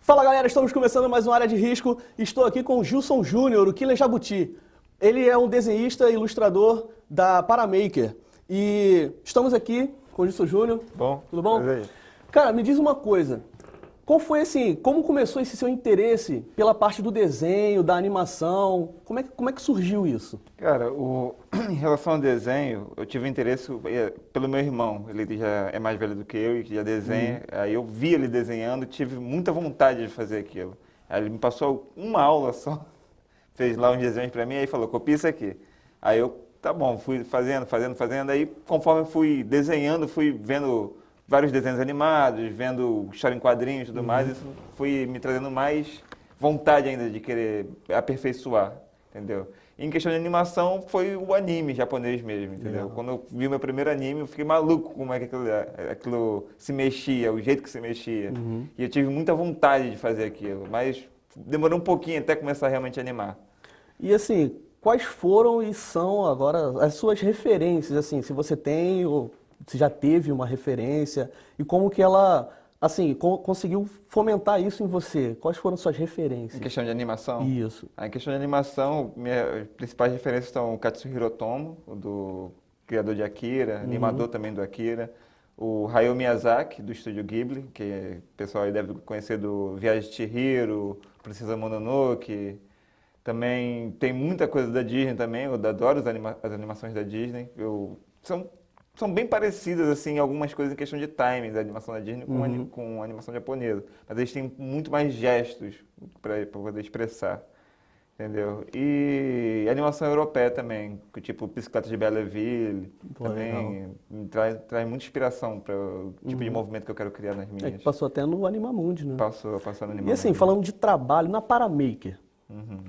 Fala galera, estamos começando mais uma Área de Risco. Estou aqui com o Gilson Júnior, o Killer Jabuti. Ele é um desenhista e ilustrador da Paramaker. E estamos aqui com o Gilson Júnior. Bom, Tudo bom? prazer. Cara, me diz uma coisa. Qual foi assim, como começou esse seu interesse pela parte do desenho, da animação? Como é que surgiu isso? Cara, em relação ao desenho, eu tive interesse pelo meu irmão. Ele já é mais velho do que eu e já desenha. Aí eu vi ele desenhando, tive muita vontade de fazer aquilo. Aí ele me passou uma aula só, fez lá uns desenhos pra mim, aí falou, copia isso aqui. Aí eu, tá bom, fui fazendo. Aí conforme eu fui desenhando, fui vendo vários desenhos animados, vendo história em quadrinhos e tudo mais, isso foi me trazendo mais vontade ainda de querer aperfeiçoar, entendeu? Em questão de animação, foi o anime japonês mesmo, entendeu? Quando eu vi o meu primeiro anime, eu fiquei maluco como é que aquilo se mexia, o jeito que se mexia. E eu tive muita vontade de fazer aquilo, mas demorou um pouquinho até começar realmente a animar. E assim, quais foram e são agora as suas referências, assim, se você tem ou se já teve uma referência e como que ela, assim, conseguiu fomentar isso em você? Quais foram suas referências? Em questão de animação? Isso. Em questão de animação, minhas principais referências são o Katsuhiro Otomo, do criador de Akira, animador também do Akira. O Hayao Miyazaki, do estúdio Ghibli, que o pessoal aí deve conhecer do Viagem de Chihiro, Princesa Mononoke. Também tem muita coisa da Disney também, eu adoro as animações da Disney. São bem parecidas, assim, algumas coisas em questão de timing da animação da Disney com a animação japonesa. Mas eles têm muito mais gestos para poder expressar, entendeu? E animação europeia também, tipo Bicicleta de Belleville, Pô, também traz muita inspiração para o tipo de movimento que eu quero criar nas É minhas. que passou até no Animamundi, né? Passou no E animação. assim, falando de trabalho na Paramaker,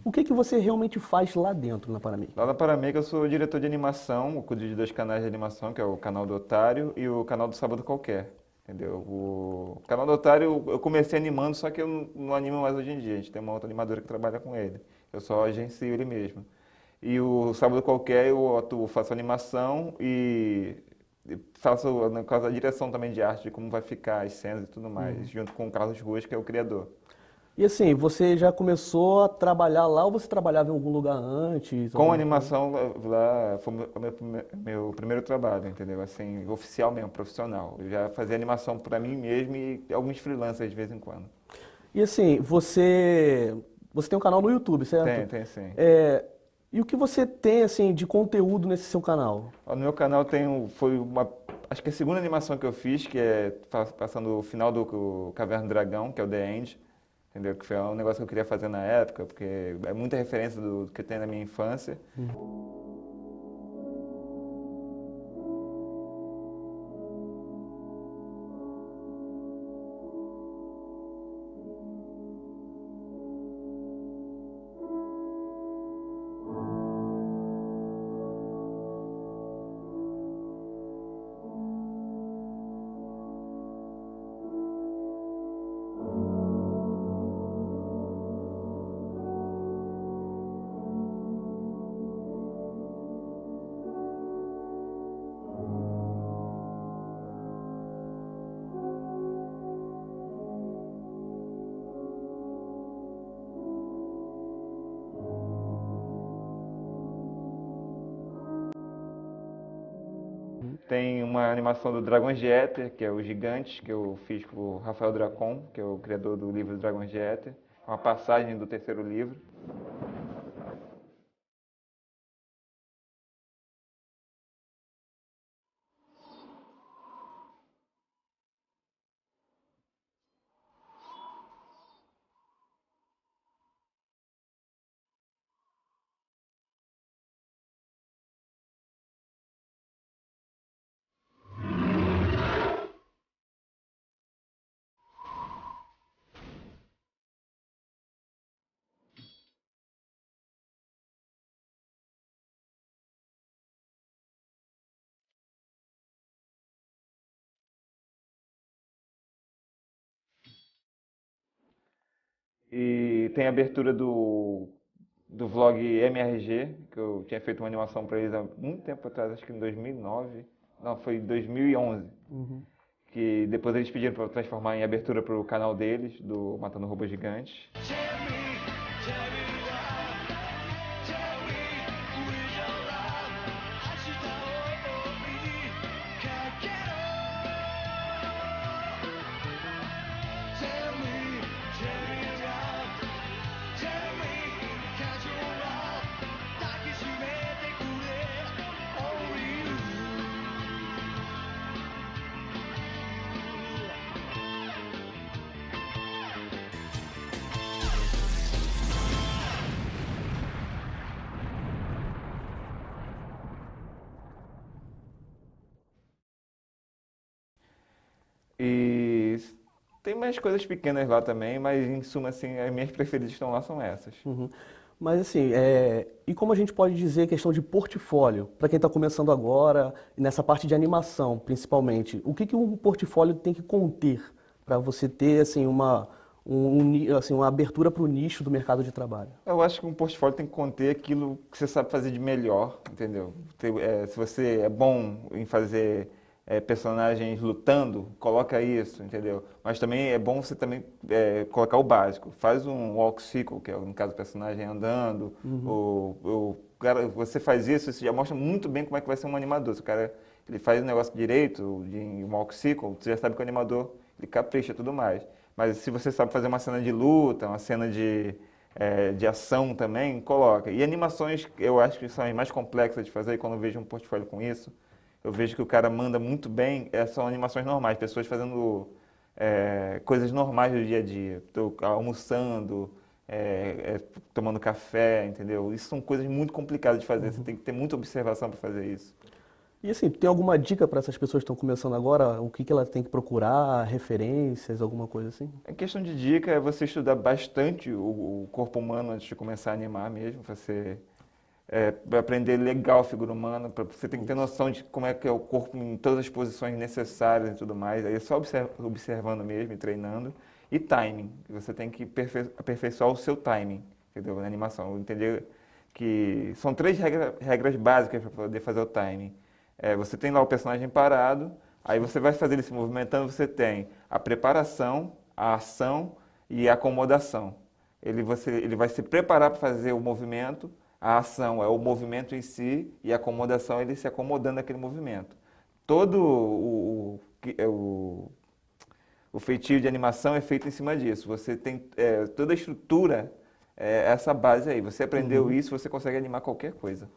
o que que você realmente faz lá dentro na Paramaker? Lá na Paramaker eu sou diretor de animação, eu cuido de dois canais de animação, que é o canal do Otário e o canal do Sábado Qualquer, entendeu? O canal do Otário eu comecei animando, só que eu não animo mais hoje em dia, a gente tem uma outra animadora que trabalha com ele, eu só agencio ele mesmo. E o Sábado Qualquer eu atuo, faço animação e faço, no caso, a direção também de arte, de como vai ficar as cenas e tudo mais, junto com o Carlos Ruas, que é o criador. E assim, você já começou a trabalhar lá ou você trabalhava em algum lugar antes? Com Alguma coisa? animação, lá foi meu primeiro trabalho, entendeu? Assim, oficial mesmo, profissional. Eu já fazia animação para mim mesmo e alguns freelancers de vez em quando. E assim, você tem um canal no YouTube, certo? Tem sim. E o que você tem assim de conteúdo nesse seu canal? No meu canal acho que a segunda animação que eu fiz, que é passando o final do Caverna do Dragão, que é o The End, entendeu? Que foi um negócio que eu queria fazer na época, porque é muita referência do que eu tenho na minha infância. Tem uma animação do Dragões de Éter, que é o Gigante, que eu fiz com o Rafael Dracon, que é o criador do livro Dragões de Éter. Uma passagem do terceiro livro. E tem a abertura do vlog MRG, que eu tinha feito uma animação para eles há muito tempo atrás, acho que em 2009. Não, foi em 2011. que depois eles pediram para eu transformar em abertura para o canal deles, do Matando Robôs Gigantes. E tem mais coisas pequenas lá também, mas em suma, assim, as minhas preferidas que estão lá são essas. Uhum. Mas assim, e como a gente pode dizer questão de portfólio, para quem está começando agora, nessa parte de animação principalmente, o que que um portfólio tem que conter para você ter assim assim, uma abertura para o nicho do mercado de trabalho? Eu acho que um portfólio tem que conter aquilo que você sabe fazer de melhor, entendeu? Se você é bom em fazer personagens lutando, coloca isso, entendeu? Mas também é bom você também colocar o básico. Faz um walk sequel, que é no caso o personagem andando, cara, você faz isso já mostra muito bem como é que vai ser um animador. Se o cara ele faz o negócio direito, em um walk sequel, você já sabe que o animador ele capricha e tudo mais. Mas se você sabe fazer uma cena de luta, uma cena de ação também, coloca. E animações, eu acho que são as mais complexas de fazer, e quando eu vejo um portfólio com isso, eu vejo que o cara manda muito bem, são animações normais, pessoas fazendo coisas normais do dia a dia. Tô almoçando, tomando café, entendeu? Isso são coisas muito complicadas de fazer, você tem que ter muita observação para fazer isso. E assim, tem alguma dica para essas pessoas que estão começando agora? O que que elas têm que procurar? Referências, alguma coisa assim? A questão de dica é você estudar bastante o corpo humano antes de começar a animar mesmo, você aprender legal a figura humana, você tem que ter noção de como é que é o corpo em todas as posições necessárias e tudo mais. Aí é só observando mesmo e treinando. E timing, você tem que aperfeiçoar o seu timing, entendeu? Na animação, entender que são 3 regras básicas para poder fazer o timing. Você tem lá o personagem parado, aí você vai fazer ele se movimentando, você tem a preparação, a ação e a acomodação. Ele vai se preparar para fazer o movimento, a ação é o movimento em si e a acomodação é ele se acomodando naquele movimento. Todo o feitio de animação é feito em cima disso. Você tem toda a estrutura, essa base aí. Você aprendeu isso, você consegue animar qualquer coisa.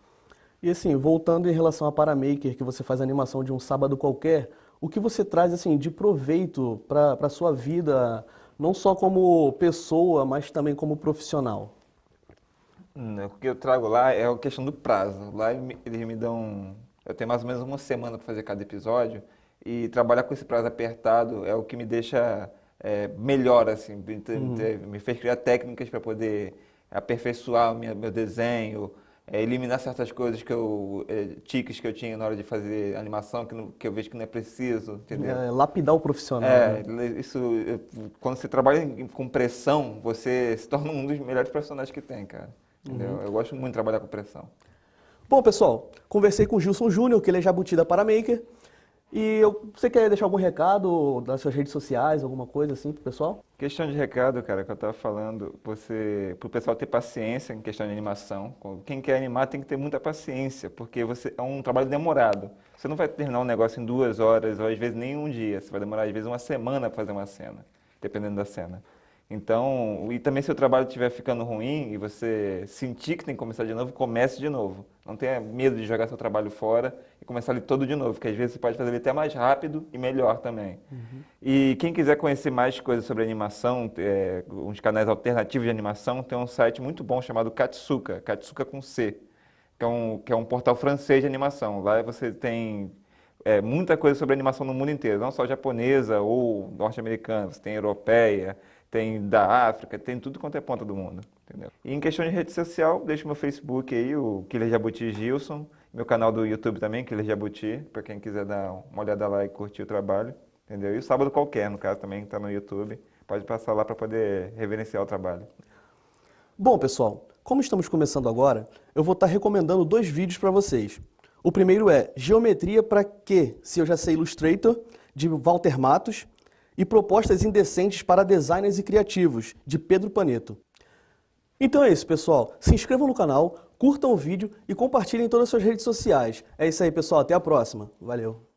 E assim, voltando em relação a Paramaker, que você faz animação de um sábado qualquer, o que você traz assim de proveito para a sua vida, não só como pessoa, mas também como profissional? O que eu trago lá é a questão do prazo. Lá eles me dão. Eu tenho mais ou menos uma semana para fazer cada episódio e trabalhar com esse prazo apertado é o que me deixa melhor, assim. Me fez criar técnicas para poder aperfeiçoar o meu desenho, eliminar certas coisas tiques que eu tinha na hora de fazer animação que eu vejo que não é preciso, entendeu? Lapidar o profissional. Né? Quando você trabalha com pressão, você se torna um dos melhores profissionais que tem, cara. Entendeu? Eu gosto muito de trabalhar com pressão. Bom, pessoal, conversei com o Gilson Júnior, que ele é jabuti da Paramaker. E você quer deixar algum recado das suas redes sociais, alguma coisa assim pro pessoal? Questão de recado, cara, que eu tava falando, pro pessoal ter paciência em questão de animação. Quem quer animar tem que ter muita paciência, porque é um trabalho demorado. Você não vai terminar um negócio em 2 horas, ou às vezes nem um dia. Você vai demorar às vezes uma semana para fazer uma cena, dependendo da cena. Então, e também se o trabalho estiver ficando ruim e você sentir que tem que começar de novo, comece de novo. Não tenha medo de jogar seu trabalho fora e começar ele todo de novo, porque às vezes você pode fazer ele até mais rápido e melhor também. E quem quiser conhecer mais coisas sobre animação, uns canais alternativos de animação, tem um site muito bom chamado Katsuka, Katsuka com C, que é um portal francês de animação. Lá você tem muita coisa sobre animação no mundo inteiro, não só japonesa ou norte-americana, você tem europeia, tem da África, tem tudo quanto é ponta do mundo, entendeu? E em questão de rede social, deixo meu Facebook aí, o Killer Jabuti Gilson, meu canal do YouTube também, Killer Jabuti, para quem quiser dar uma olhada lá e curtir o trabalho, entendeu? E o Sábado Qualquer, no caso, também está no YouTube, pode passar lá para poder reverenciar o trabalho. Bom, pessoal, como estamos começando agora, eu vou estar recomendando 2 vídeos para vocês. O primeiro é Geometria para quê? Se eu já sei Illustrator, de Walter Matos, e Propostas Indecentes para Designers e Criativos, de Pedro Paneto. Então é isso, pessoal. Se inscrevam no canal, curtam o vídeo e compartilhem em todas as suas redes sociais. É isso aí, pessoal. Até a próxima. Valeu!